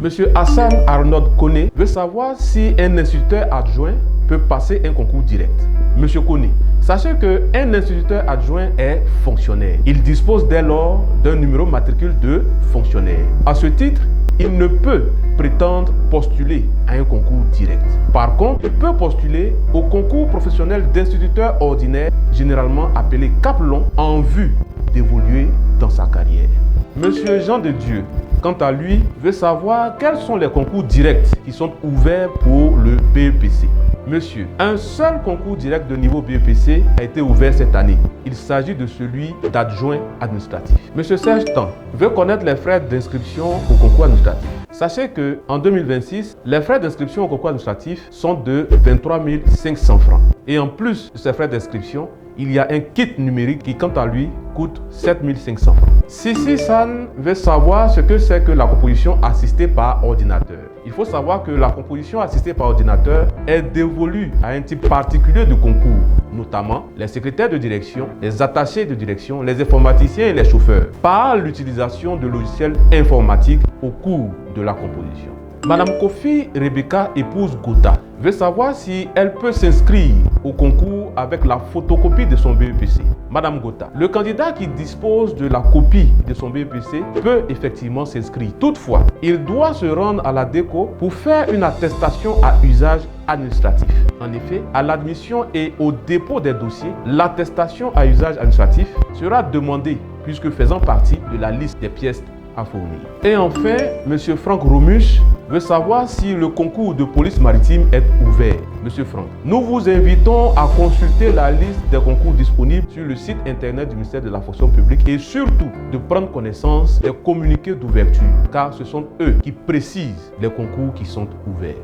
Monsieur Hassan Arnaud Koné veut savoir si un instituteur adjoint peut passer un concours direct. Monsieur Koné, sachez qu'un instituteur adjoint est fonctionnaire. Il dispose dès lors d'un numéro matricule de fonctionnaire. À ce titre, il ne peut prétendre postuler à un concours direct. Par contre, il peut postuler au concours professionnel d'instituteur ordinaire, généralement appelé CAPLON, en vue d'évoluer dans sa carrière. Monsieur Jean de Dieu, quant à lui, veut savoir quels sont les concours directs qui sont ouverts pour le BEPC. Monsieur, un seul concours direct de niveau BEPC a été ouvert cette année. Il s'agit de celui d'adjoint administratif. Monsieur Serge Tan veut connaître les frais d'inscription au concours administratif. Sachez qu'en 2026, les frais d'inscription au concours administratif sont de 23 500 francs. Et en plus de ces frais d'inscription, il y a un kit numérique qui, quant à lui, coûte 7 500 francs. Sissi San veut savoir ce que c'est que la composition assistée par ordinateur. Il faut savoir que la composition assistée par ordinateur est dévolue à un type particulier de concours, notamment les secrétaires de direction, les attachés de direction, les informaticiens et les chauffeurs, par l'utilisation de logiciels informatiques au cours de la composition. Madame Kofi Rebecca, épouse Gota, veut savoir si elle peut s'inscrire au concours avec la photocopie de son BEPC. Madame Gota, le candidat qui dispose de la copie de son BEPC peut effectivement s'inscrire. Toutefois, il doit se rendre à la DECO pour faire une attestation à usage administratif. En effet, à l'admission et au dépôt des dossiers, l'attestation à usage administratif sera demandée puisque faisant partie de la liste des pièces à fournir. Et enfin, M. Franck Romus veut savoir si le concours de police maritime est ouvert. Monsieur Franck, nous vous invitons à consulter la liste des concours disponibles sur le site internet du ministère de la fonction publique et surtout de prendre connaissance des communiqués d'ouverture car ce sont eux qui précisent les concours qui sont ouverts.